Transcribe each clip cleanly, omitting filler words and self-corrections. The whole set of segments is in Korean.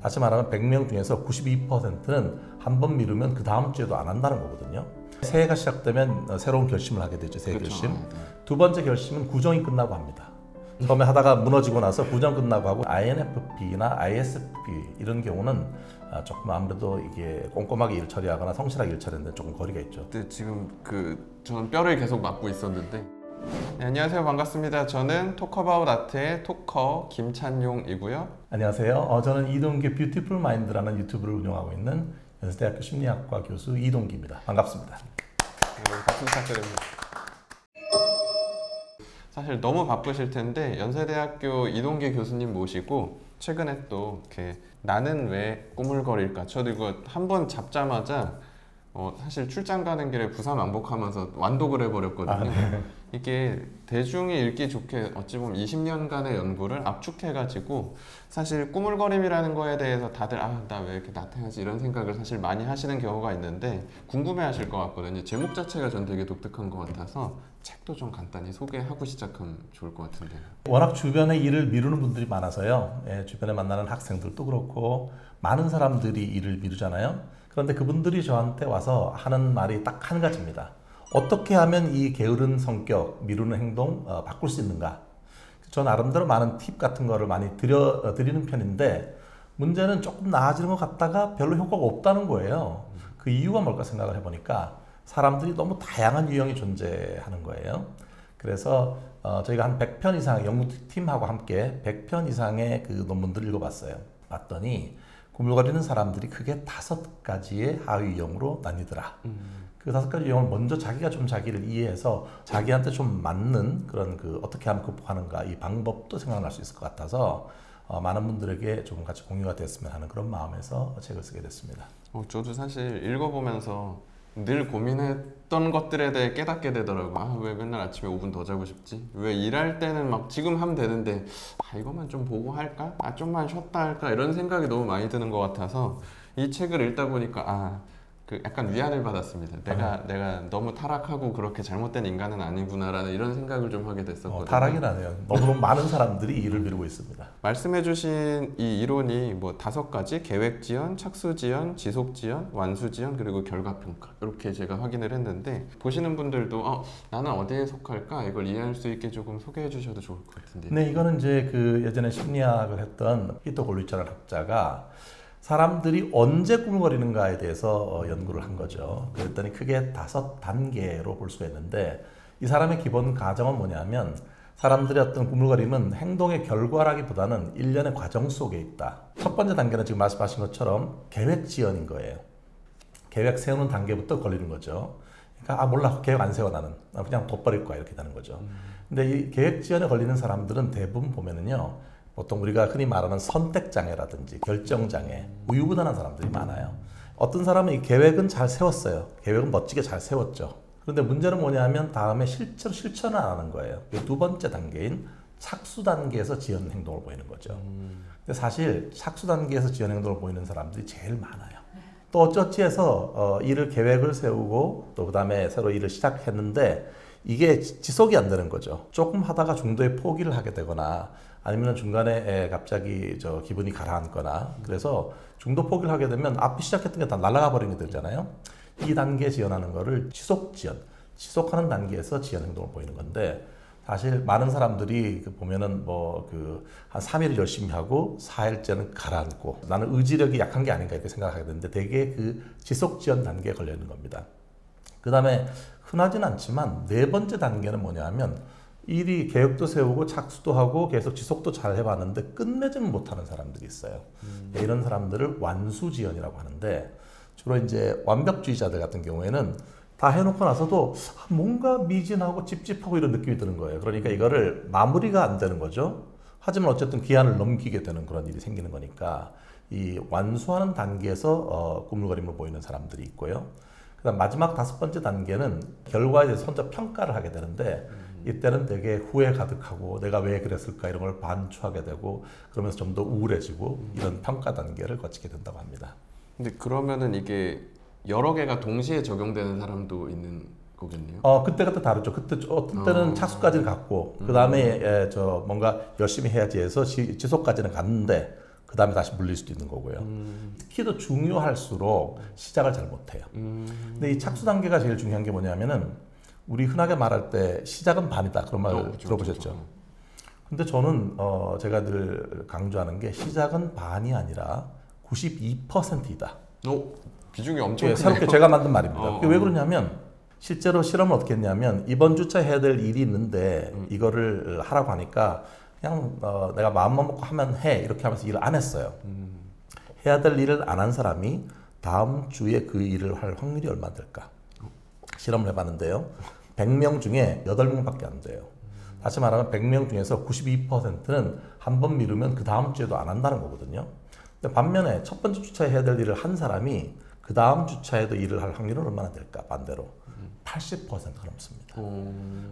다시 말하면 100명 중에서 92%는 한 번 미루면 그 다음 주에도 안 한다는 거거든요. 새해가 시작되면 새로운 결심을 하게 되죠. 새해 그렇죠. 결심. 두 번째 결심은 구정이 끝나고 합니다. 처음에 하다가 무너지고 나서 구정 끝나고 하고 INFP나 ISFP 이런 경우는 조금 아무래도 이게 꼼꼼하게 일 처리하거나 성실하게 일 처리하는데 조금 거리가 있죠. 근데 지금 저는 뼈를 계속 맞고 있었는데. 네, 안녕하세요. 반갑습니다. 저는 톡어바웃 아트의 토커 김찬용이고요. 안녕하세요. 저는 이동기 뷰티풀 마인드라는 유튜브를 운영하고 있는 연세대학교 심리학과 교수 이동기입니다. 반갑습니다. 네, 박수 부탁드립니다. 사실 너무 바쁘실 텐데 연세대학교 이동기 교수님 모시고 최근에 또 이렇게 나는 왜 꾸물거릴까? 저도 이거 한번 잡자마자 사실 출장 가는 길에 부산 왕복하면서 완독을 해버렸거든요. 네. 이게 대중이 읽기 좋게 어찌 보면 20년간의 연구를 압축해가지고 사실 꾸물거림이라는 거에 대해서 다들 나 왜 이렇게 나태하지 이런 생각을 사실 많이 하시는 경우가 있는데 궁금해하실 것 같거든요. 제목 자체가 전 되게 독특한 것 같아서 책도 좀 간단히 소개하고 시작하면 좋을 것 같은데요. 워낙 주변에 일을 미루는 분들이 많아서요. 주변에 만나는 학생들도 그렇고 많은 사람들이 일을 미루잖아요. 그런데 그분들이 저한테 와서 하는 말이 딱 한 가지입니다. 어떻게 하면 이 게으른 성격, 미루는 행동 바꿀 수 있는가? 저 나름대로 많은 팁 같은 거를 많이 드리는 편인데 문제는 조금 나아지는 것 같다가 별로 효과가 없다는 거예요. 그 이유가 뭘까 생각을 해보니까 사람들이 너무 다양한 유형이 존재하는 거예요. 그래서 저희가 한 100편 이상 연구팀하고 함께 100편 이상의 그 논문들을 읽어봤어요. 봤더니 꾸물거리는 사람들이 크게 5가지의 하위 유형으로 나뉘더라. 그 5가지 유형을 먼저 자기가 좀 자기를 이해해서 자기한테 좀 맞는 그런 어떻게 하면 극복하는가 이 방법도 생각날 수 있을 것 같아서 많은 분들에게 조금 같이 공유가 됐으면 하는 그런 마음에서 책을 쓰게 됐습니다. 저도 사실 읽어보면서 늘 고민했던 것들에 대해 깨닫게 되더라고요. 왜 맨날 아침에 5분 더 자고 싶지? 왜 일할 때는 막 지금 하면 되는데 이것만 좀 보고 할까? 좀만 쉬었다 할까? 이런 생각이 너무 많이 드는 것 같아서 이 책을 읽다 보니까 약간 위안을 받았습니다. 내가 너무 타락하고 그렇게 잘못된 인간은 아니구나라는 이런 생각을 좀 하게 됐었거든요. 타락이라네요. 너무 많은 사람들이 일을 미루고 있습니다. 말씀해주신 이 이론이 5가지 계획지연, 착수지연, 지속지연, 완수지연 그리고 결과평가 이렇게 제가 확인을 했는데 보시는 분들도 나는 어디에 속할까 이걸 이해할 수 있게 조금 소개해 주셔도 좋을 것 같은데. 네, 이거는 이제 예전에 심리학을 했던 피터 골리처라는 학자가 사람들이 언제 꾸물거리는가에 대해서 연구를 한 거죠. 그랬더니 크게 5단계로 볼 수가 있는데 이 사람의 기본 가정은 뭐냐면 사람들의 어떤 꾸물거림은 행동의 결과라기보다는 일련의 과정 속에 있다. 첫 번째 단계는 지금 말씀하신 것처럼 계획 지연인 거예요. 계획 세우는 단계부터 걸리는 거죠. 그러니까 몰라 계획 안 세워 나는 그냥 둬버릴 거야 이렇게 되는 거죠. 근데 이 계획 지연에 걸리는 사람들은 대부분 보면은요. 보통 우리가 흔히 말하는 선택장애라든지 결정장애, 우유부단한 사람들이 많아요. 어떤 사람은 이 계획은 잘 세웠어요. 계획은 멋지게 잘 세웠죠. 그런데 문제는 뭐냐면 다음에 실제로 실천을 안 하는 거예요. 두 번째 단계인 착수 단계에서 지연 행동을 보이는 거죠. 근데 사실 착수 단계에서 지연 행동을 보이는 사람들이 제일 많아요. 또 어쩌지 해서 일을 계획을 세우고 또 그다음에 새로 일을 시작했는데 이게 지속이 안 되는 거죠. 조금 하다가 중도에 포기를 하게 되거나 아니면 중간에 갑자기 기분이 가라앉거나 그래서 중도 포기를 하게 되면 앞에 시작했던 게 다 날아가 버리게 되잖아요. 이 단계 지연하는 거를 지속 지연, 지속하는 단계에서 지연 행동을 보이는 건데 사실 많은 사람들이 보면은 한 3일 열심히 하고 4일째는 가라앉고 나는 의지력이 약한 게 아닌가 이렇게 생각하게 되는데 되게 지속 지연 단계에 걸려 있는 겁니다. 그 다음에 흔하진 않지만 4번째 단계는 뭐냐면 일이 계획도 세우고 착수도 하고 계속 지속도 잘 해봤는데 끝내지는 못하는 사람들이 있어요. 이런 사람들을 완수지연이라고 하는데 주로 이제 완벽주의자들 같은 경우에는 다 해놓고 나서도 뭔가 미진하고 찝찝하고 이런 느낌이 드는 거예요. 그러니까 이거를 마무리가 안 되는 거죠. 하지만 어쨌든 기한을 넘기게 되는 그런 일이 생기는 거니까 이 완수하는 단계에서 꾸물거림을 보이는 사람들이 있고요. 그다음 마지막 5번째 단계는 결과에 대해서 혼자 평가를 하게 되는데 이때는 되게 후회 가득하고 내가 왜 그랬을까 이런 걸 반추하게 되고 그러면서 좀 더 우울해지고 이런 평가 단계를 거치게 된다고 합니다. 근데 그러면은 이게 여러 개가 동시에 적용되는 사람도 있는 거겠네요? 그때그때 다르죠. 그때 어떤 때는 착수까지는 갔고 그 다음에 뭔가 열심히 해야지 해서 지속까지는 갔는데 그 그 다음에 다시 물릴 수도 있는 거고요. 특히 더 중요할수록 시작을 잘 못해요. 근데 이 착수 단계가 제일 중요한 게 뭐냐면은 우리 흔하게 말할 때 시작은 반이다 그런 말 그렇죠, 들어보셨죠? 그렇죠. 근데 저는 제가 늘 강조하는 게 시작은 반이 아니라 92%이다. 비중이 엄청 예, 크네요. 새롭게 제가 만든 말입니다. 어, 그게 왜 그러냐면 실제로 실험을 어떻게 했냐면 이번 주차 해야 될 일이 있는데 이거를 하라고 하니까 그냥 내가 마음만 먹고 하면 해 이렇게 하면서 일을 안 했어요. 해야 될 일을 안 한 사람이 다음 주에 그 일을 할 확률이 얼마 될까? 실험을 해봤는데요. 100명 중에 8명밖에 안 돼요. 다시 말하면 100명 중에서 92%는 한 번 미루면 그 다음 주에도 안 한다는 거거든요. 근데 반면에 첫 번째 주차에 해야 될 일을 한 사람이 그 다음 주차에도 일을 할 확률은 얼마나 될까? 반대로 80%가 넘습니다.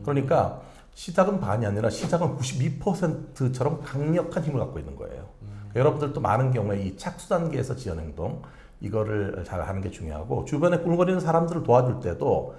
그러니까 시작은 반이 아니라 시작은 92%처럼 강력한 힘을 갖고 있는 거예요. 여러분들도 많은 경우에 이 착수 단계에서 지연 행동 이거를 잘 하는 게 중요하고 주변에 꿀거리는 사람들을 도와줄 때도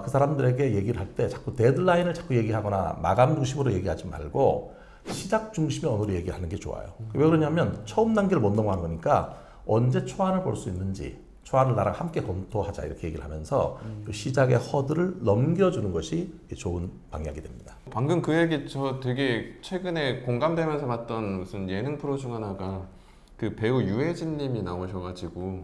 그 사람들에게 얘기를 할 때 자꾸 데드라인을 자꾸 얘기하거나 마감 중심으로 얘기하지 말고 시작 중심의 언어로 얘기하는 게 좋아요. 왜 그러냐면 처음 단계를 못 넘어가는 거니까 언제 초안을 볼 수 있는지 초안을 나랑 함께 검토하자 이렇게 얘기를 하면서 그 시작의 허들을 넘겨주는 것이 좋은 방향이 됩니다. 방금 그 얘기 저 되게 최근에 공감되면서 봤던 무슨 예능 프로 중 하나가 그 배우 유해진님이 나오셔가지고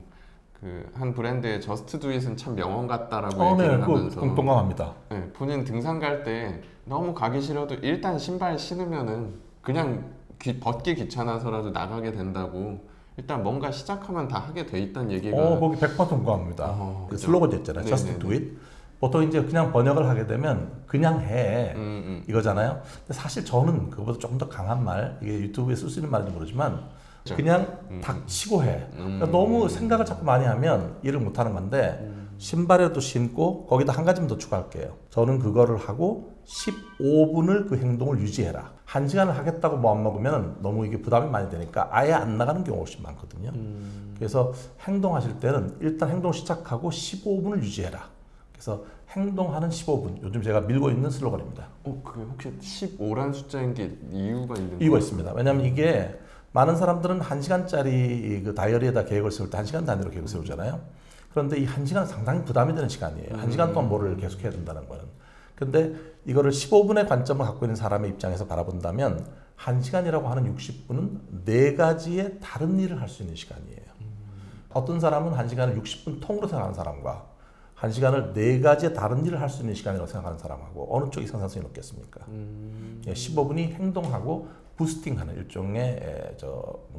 그 한 브랜드의 저스트 두잇은 참 명언 같다라고 얘기를 네, 하면서 공감합니다. 네, 본인 등산 갈 때 너무 가기 싫어도 일단 신발 신으면은 그냥 벗기 귀찮아서라도 나가게 된다고 일단 뭔가 시작하면 다 하게 돼 있다는 얘기가 거기 100% 공감합니다. 그 그죠? 슬로건이 있잖아요. Just 네네네. do it. 보통 이제 그냥 번역을 하게 되면 그냥 해 이거잖아요. 근데 사실 저는 그거보다 조금 더 강한 말 이게 유튜브에 쓸 수 있는 말인지 모르지만 그렇죠. 그냥 닥치고 해. 그러니까 너무 생각을 자꾸 많이 하면 일을 못 하는 건데 신발에도 신고 거기다 한 가지만 더 추가할게요. 저는 그거를 하고 15분을 그 행동을 유지해라. 1시간을 하겠다고 마음 먹으면 너무 이게 부담이 많이 되니까 아예 안 나가는 경우가 훨씬 많거든요. 그래서 행동하실 때는 일단 행동 시작하고 15분을 유지해라. 그래서 행동하는 15분. 요즘 제가 밀고 있는 슬로건입니다. 그게 혹시 15란 숫자인 게 이유가 있는 이유가 있습니다. 왜냐하면 이게 많은 사람들은 1시간짜리 그 다이어리에다 계획을 세울 때 1시간 단위로 계획을 세우잖아요. 그런데 이 1시간은 상당히 부담이 되는 시간이에요. 1시간 동안 뭐를 계속 해야 된다는 거는. 근데 이거를 15분의 관점을 갖고 있는 사람의 입장에서 바라본다면 1시간이라고 하는 60분은 4가지의 다른 일을 할 수 있는 시간이에요. 어떤 사람은 1시간을 60분 통으로 생각하는 사람과 1시간을 4가지의 다른 일을 할 수 있는 시간이라고 생각하는 사람하고 어느 쪽이 생산성이 높겠습니까? 15분이 행동하고 부스팅하는 일종의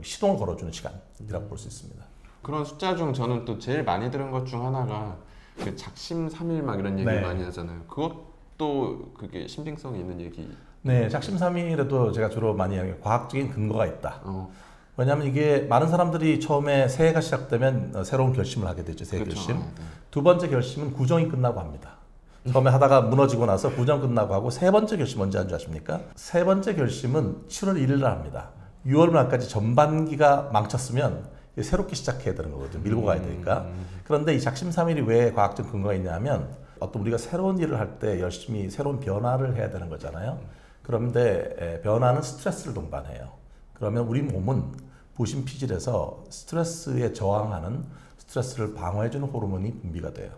시동을 걸어주는 시간이라고 볼 수 있습니다. 그런 숫자 중 저는 또 제일 많이 들은 것 중 하나가 그 작심삼일 막 이런 얘기 네. 많이 하잖아요. 그것도 그게 신빙성이 있는 얘기. 네, 작심삼일에도 제가 주로 많이 하는 게 과학적인 근거가 있다. 어, 왜냐하면 이게 많은 사람들이 처음에 새해가 시작되면 새로운 결심을 하게 되죠. 새해 그렇죠. 결심. 아, 네. 두 번째 결심은 구정이 끝나고 합니다. 처음에 하다가 무너지고 나서 구정 끝나고 하고 세 번째 결심 언제 하는 줄 아십니까? 세 번째 결심은 7월 1일 날 합니다. 6월 말까지 전반기가 망쳤으면 새롭게 시작해야 되는 거거든요. 밀고 가야 되니까. 그런데 이 작심삼일이 왜 과학적 근거가 있냐면 어떤 우리가 새로운 일을 할 때 열심히 새로운 변화를 해야 되는 거잖아요. 그런데 변화는 스트레스를 동반해요. 그러면 우리 몸은 부신피질에서 스트레스에 저항하는 스트레스를 방어해주는 호르몬이 분비가 돼요.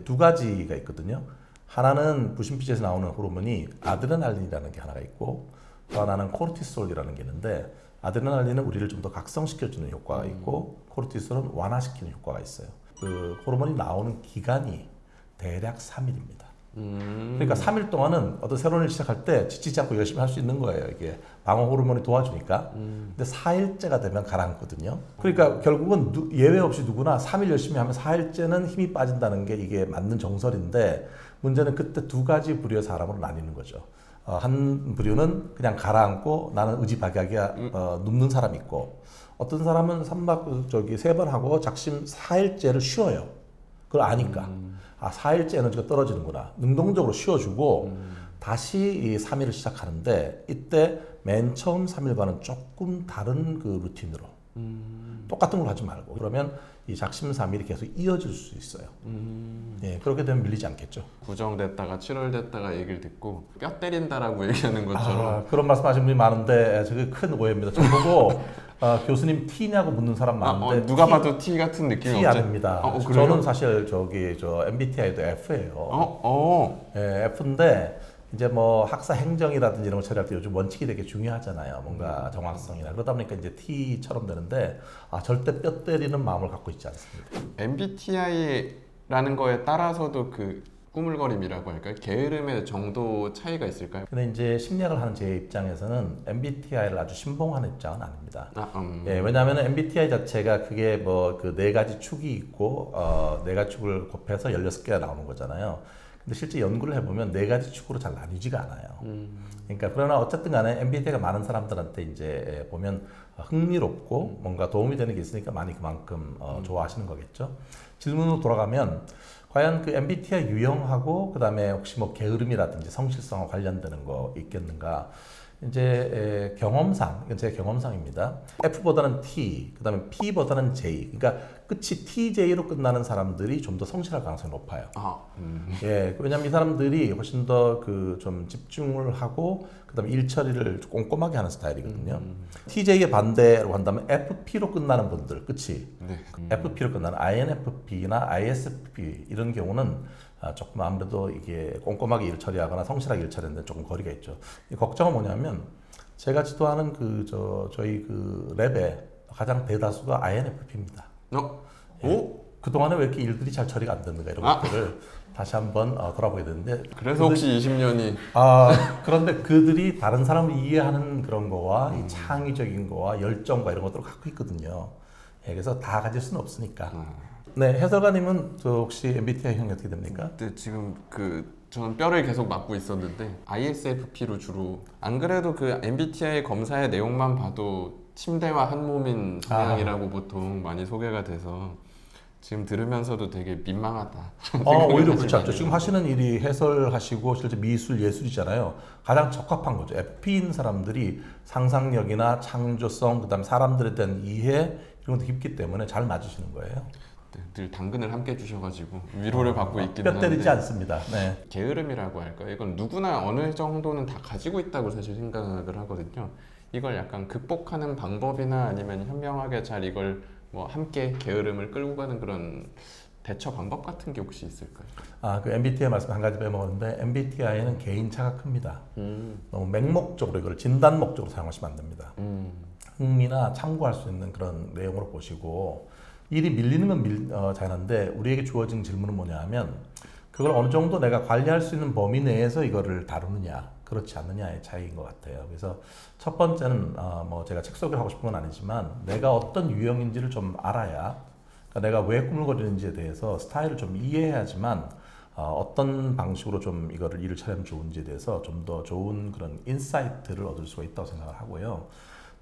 두 가지가 있거든요. 하나는 부신피질에서 나오는 호르몬이 아드레날린이라는 게 하나가 있고 또 하나는 코르티솔이라는 게 있는데 아드레날린은 우리를 좀 더 각성시켜주는 효과가 있고 코르티솔은 완화시키는 효과가 있어요. 그 호르몬이 나오는 기간이 대략 3일입니다. 그러니까 3일 동안은 어떤 새로운 일 시작할 때 지치지 않고 열심히 할 수 있는 거예요. 이게 방어 호르몬이 도와주니까. 근데 4일째가 되면 가라앉거든요. 그러니까 결국은 예외 없이 누구나 3일 열심히 하면 4일째는 힘이 빠진다는 게 이게 맞는 정설인데 문제는 그때 두 가지 부류의 사람으로 나뉘는 거죠. 한 부류는 그냥 가라앉고 나는 의지박약이야 눕는 사람이 있고 어떤 사람은 3번 하고 작심 4일째를 쉬어요. 그걸 아니까. 4일째 에너지가 떨어지는구나. 능동적으로 쉬어주고 다시 이 3일을 시작하는데 이때 맨 처음 3일과는 조금 다른 그 루틴으로 똑같은 걸 하지 말고 그러면 이 작심삼일이 계속 이어질 수 있어요. 예, 그렇게 되면 밀리지 않겠죠. 구정됐다가 7월 됐다가 얘기를 듣고 뼈 때린다라고 얘기하는 것처럼 그런 말씀하시는 분이 많은데 저게 큰 오해입니다. 저 보고 교수님 T냐고 묻는 사람 많은데 누가 봐도 T 같은 느낌이 T 없지? 아닙니다. 그래요? 저는 사실 저 MBTI도 F예요. 예, F인데 이제 뭐 학사 행정이라든지 이런 거 처리할 때 요즘 원칙이 되게 중요하잖아요. 뭔가 정확성이나 그러다 보니까 이제 T처럼 되는데 절대 뼈 때리는 마음을 갖고 있지 않습니다. MBTI라는 거에 따라서도 그 꾸물거림이라고 할까요? 게으름의 정도 차이가 있을까요? 근데 이제 심리학을 하는 제 입장에서는 MBTI를 아주 신봉하는 입장은 아닙니다. 예, 왜냐하면 MBTI 자체가 그게 뭐 그 네 가지 축이 있고 네 가지 축을 곱해서 16개가 나오는 거잖아요. 근데 실제 연구를 해보면 네 가지 축으로 잘 나뉘지가 않아요. 그러니까 그러나 어쨌든 간에 MBTI가 많은 사람들한테 이제 보면 흥미롭고 뭔가 도움이 되는 게 있으니까 많이 그만큼 좋아하시는 거겠죠. 질문으로 돌아가면 과연 그 MBTI 유형하고 그다음에 혹시 뭐 게으름이라든지 성실성과 관련되는 거 있겠는가? 이제 경험상, 이건 제 경험상입니다. F보다는 T, 그다음에 P보다는 J. 그러니까 끝이 TJ로 끝나는 사람들이 좀 더 성실할 가능성이 높아요. 예, 왜냐하면 이 사람들이 훨씬 더 그 좀 집중을 하고 그다음에 일 처리를 꼼꼼하게 하는 스타일이거든요. TJ의 반대로 한다면 FP로 끝나는 분들, 끝이 FP로 끝나는 INFP나 ISFP 이런 경우는 조금 아무래도 이게 꼼꼼하게 일 처리하거나 성실하게 일 처리하는데 조금 거리가 있죠. 이 걱정은 뭐냐면 제가 지도하는 저희 그 랩의 가장 대다수가 INFP입니다. 그 동안에 왜 이렇게 일들이 잘 처리가 안 됐는가 이런 것들을 다시 한번 돌아보게 되는데. 그래서 혹시 20년이 그런데 그들이 다른 사람을 이해하는 그런 거와 이 창의적인 거와 열정과 이런 것들을 갖고 있거든요. 예, 그래서 다 가질 수는 없으니까. 네, 해설가님은 혹시 MBTI 형이 어떻게 됩니까? 네, 지금 저는 뼈를 계속 맞고 있었는데 ISFP로 주로. 안 그래도 그 MBTI 검사의 내용만 봐도 침대와 한 몸인 성향이라고 보통 많이 소개가 돼서 지금 들으면서도 되게 민망하다. 오히려 그렇지 않죠. 지금 하시는 일이 해설하시고 실제 미술 예술이잖아요. 가장 적합한 거죠. FP인 사람들이 상상력이나 창조성, 그다음 사람들에 대한 이해 이런 것도 깊기 때문에 잘 맞으시는 거예요. 늘 당근을 함께 주셔가지고 위로를 받고 있기는 한데 뼈 때리지 않습니다. 네. 게으름이라고 할까요? 이건 누구나 어느 정도는 다 가지고 있다고 사실 생각을 하거든요. 이걸 약간 극복하는 방법이나 아니면 현명하게 잘 이걸 뭐 함께 게으름을 끌고 가는 그런 대처 방법 같은 게 혹시 있을까요? 그 MBTI 말씀 한 가지 빼먹었는데 MBTI는 개인차가 큽니다. 너무 맹목적으로 이걸 진단 목적으로 사용하시면 안 됩니다. 흥미나 참고할 수 있는 그런 내용으로 보시고 일이 밀리는 건 잘하는데 우리에게 주어진 질문은 뭐냐 하면 그걸 어느 정도 내가 관리할 수 있는 범위 내에서 이거를 다루느냐 그렇지 않느냐의 차이인 것 같아요. 그래서 첫 번째는 뭐 제가 책 소개를 하고 싶은 건 아니지만 내가 어떤 유형인지를 좀 알아야 그러니까 내가 왜 꾸물거리는지에 대해서 스타일을 좀 이해해야지만 어떤 방식으로 좀 이거를 일을 처리하면 좋은지에 대해서 좀 더 좋은 그런 인사이트를 얻을 수가 있다고 생각을 하고요.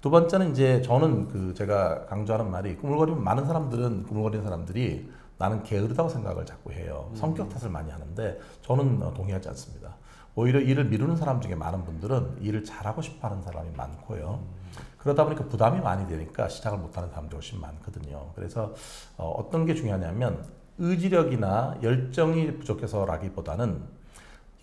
두 번째는 이제 저는 제가 강조하는 말이 많은 사람들은 꾸물거리는 사람들이 나는 게으르다고 생각을 자꾸 해요. 성격 탓을 많이 하는데 저는 동의하지 않습니다. 오히려 일을 미루는 사람 중에 많은 분들은 일을 잘하고 싶어 하는 사람이 많고요. 그러다 보니까 부담이 많이 되니까 시작을 못하는 사람들이 훨씬 많거든요. 그래서 어떤 게 중요하냐면 의지력이나 열정이 부족해서라기보다는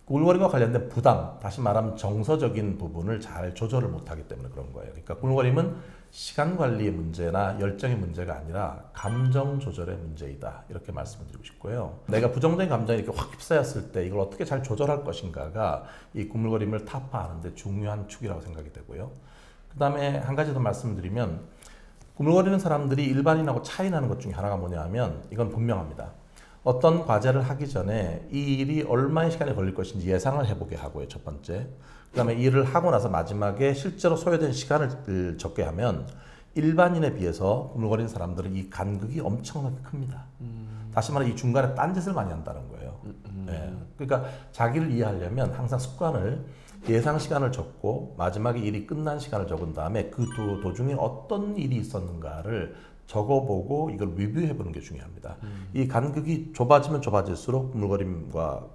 꾸물거림과 관련된 부담, 다시 말하면 정서적인 부분을 잘 조절을 못하기 때문에 그런 거예요. 그러니까 꾸물거림은 시간 관리의 문제나 열정의 문제가 아니라 감정 조절의 문제이다. 이렇게 말씀을 드리고 싶고요. 내가 부정적인 감정이 이렇게 확 휩싸였을 때 이걸 어떻게 잘 조절할 것인가가 이 꾸물거림을 타파하는 데 중요한 축이라고 생각이 되고요. 그 다음에 한 가지 더 말씀드리면 꾸물거리는 사람들이 일반인하고 차이 나는 것 중에 하나가 뭐냐 하면 이건 분명합니다. 어떤 과제를 하기 전에 이 일이 얼마의 시간이 걸릴 것인지 예상을 해보게 하고요. 첫 번째. 그 다음에 일을 하고 나서 마지막에 실제로 소요된 시간을 적게 하면 일반인에 비해서 꾸물거리는 사람들은 이 간극이 엄청나게 큽니다. 다시 말해 이 중간에 딴짓을 많이 한다는 거예요. 네. 그러니까 자기를 이해하려면 항상 습관을 예상 시간을 적고 마지막에 일이 끝난 시간을 적은 다음에 그 도중에 어떤 일이 있었는가를 적어보고 이걸 리뷰해보는 게 중요합니다. 이 간극이 좁아지면 좁아질수록 꾸물거림과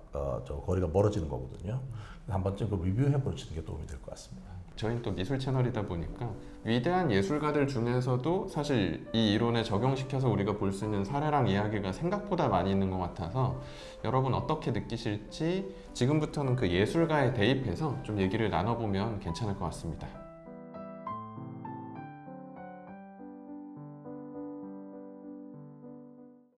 거리가 멀어지는 거거든요. 한 번쯤 그 리뷰해보시는 게 도움이 될 것 같습니다. 저희는 또 미술 채널이다 보니까 위대한 예술가들 중에서도 사실 이 이론에 적용시켜서 우리가 볼 수 있는 사례랑 이야기가 생각보다 많이 있는 것 같아서 여러분 어떻게 느끼실지 지금부터는 그 예술가에 대입해서 좀 얘기를 나눠보면 괜찮을 것 같습니다.